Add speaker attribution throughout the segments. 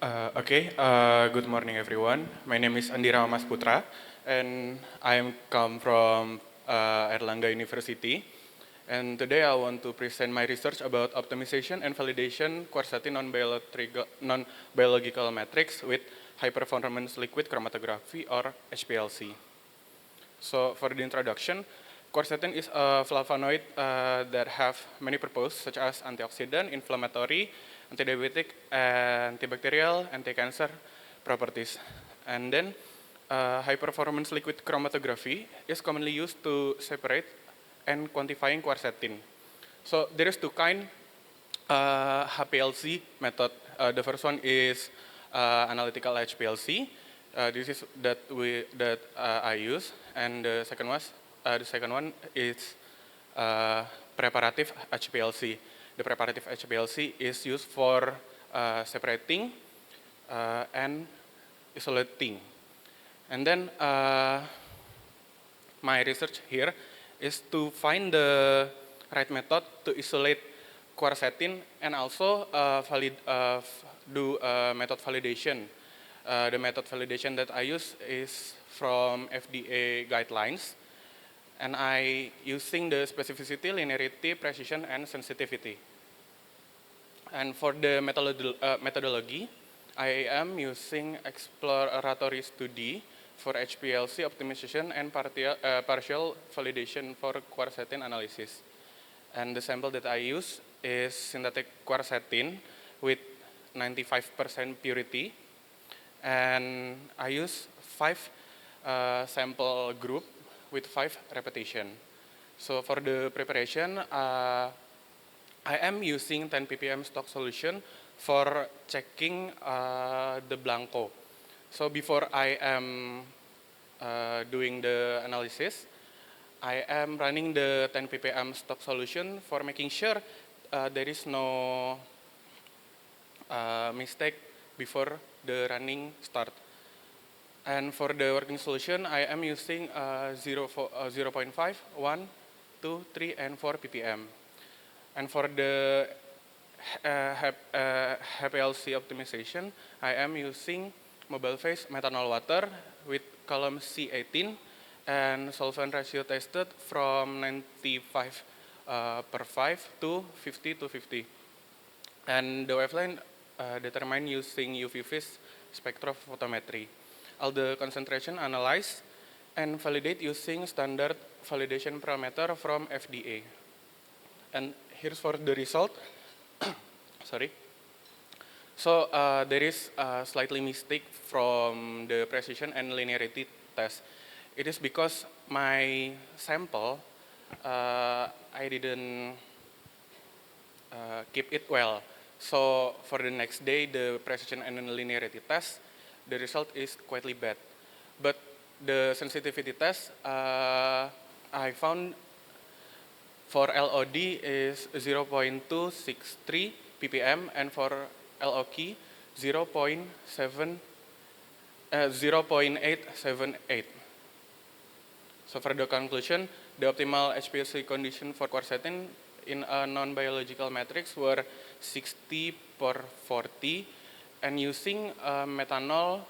Speaker 1: Good morning everyone. My name is Andira Mas Putra, and I am come from Erlangga University. And today I want to present my research about optimization and validation quercetin non-biological matrix with high performance liquid chromatography or HPLC. So for the introduction, quercetin is a flavonoid that have many purposes such as antioxidant, inflammatory, antidiabetic, antibacterial, anti-cancer properties. And then high performance liquid chromatography is commonly used to separate and quantifying quercetin. So there is two kind HPLC method. The first one is analytical HPLC. This is that I use, and the second one is preparative HPLC. The preparative HPLC is used for separating and isolating. And then my research here is to find the right method to isolate quercetin and also do method validation. The method validation that I use is from FDA guidelines, and I using the specificity, linearity, precision, and sensitivity. And for the methodology, I am using exploratory study for HPLC optimization and partial validation for quercetin analysis. And the sample that I use is synthetic quercetin with 95% purity. And I use 5 sample group with 5 repetition. So for the preparation, I am using 10 ppm stock solution for checking the blanco. So before I am doing the analysis, I am running the 10 ppm stock solution for making sure there is no mistake before the running start. And for the working solution, I am using 0.5, 1, 2, 3, and 4 ppm. And for the HPLC optimization, I am using mobile phase methanol water with column C18 and solvent ratio tested from 95 per 5 to 50 to 50. And the wavelength determined using UV phase spectrophotometry. All the concentration analyzed and validate using standard validation parameter from FDA. And here's for the result. Sorry. So there is a slightly mistake from the precision and linearity test. It is because my sample, I didn't keep it well. So for the next day, the precision and linearity test, the result is quite bad. But the sensitivity test, I found for LOD is 0.263 ppm, and for LOQ 0.878. So for the conclusion, the optimal HPLC condition for quercetin in a non-biological matrix were 60 per 40, and using methanol,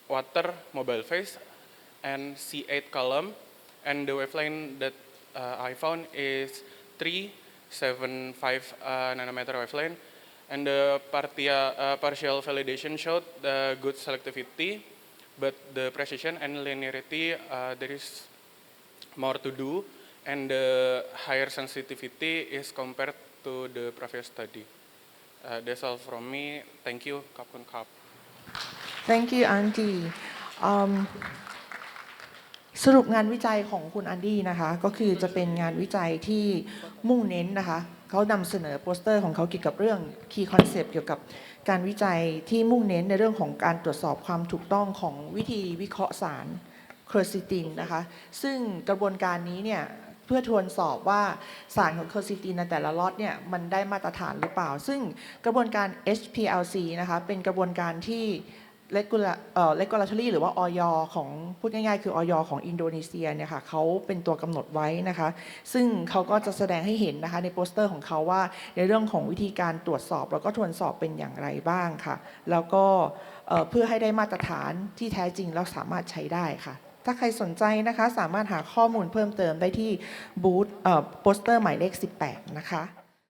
Speaker 1: water, mobile phase, and C8 column, and the wavelength that I found is 375 nanometer wavelength, and the partial validation showed the good selectivity, but the precision and linearity there is more to do, and the higher sensitivity is compared to the previous study. That's all from me. Thank you. Kapun Kap.
Speaker 2: Thank you, Andy. สรุปงานวิจัยของคุณอันดี้นะคะก็คือจะเป็นงานวิจัยที่มุ่งเน้นนะคะเขานำเสนอโปสเตอร์ของเขาเกี่ยวกับเรื่อง Key Concept เกี่ยวกับการวิจัยที่มุ่งเน้นในเรื่องของการตรวจสอบความถูกต้องของวิธีวิเคราะห์สารเคอร์ซิตินนะคะซึ่งกระบวนการนี้เนี่ยเพื่อทวนสอบว่าสารของเคอร์ซิตินในแต่ละล็อตเนี่ยมันได้มาตรฐานหรือเปล่าซึ่งกระบวนการ HPLC นะคะเป็นกระบวนการที่ regulatory หรือว่า อย.ของพูดง่ายๆคือ อย.ของอินโดนีเซียเนี่ยค่ะเขาเป็นตัวกำหนดไว้นะคะซึ่งเขาก็จะแสดงให้เห็นนะคะในโปสเตอร์ของเขาว่าในเรื่องของวิธีการตรวจสอบแล้วก็ทวนสอบเป็นอย่างไรบ้างค่ะแล้วก็เพื่อให้ได้มาตรฐานที่แท้จริงแล้วสามารถใช้ได้ค่ะถ้าใครสนใจนะคะสามารถหาข้อมูลเพิ่มเติมได้ที่บูธโปสเตอร์หมายเลข 18 นะคะ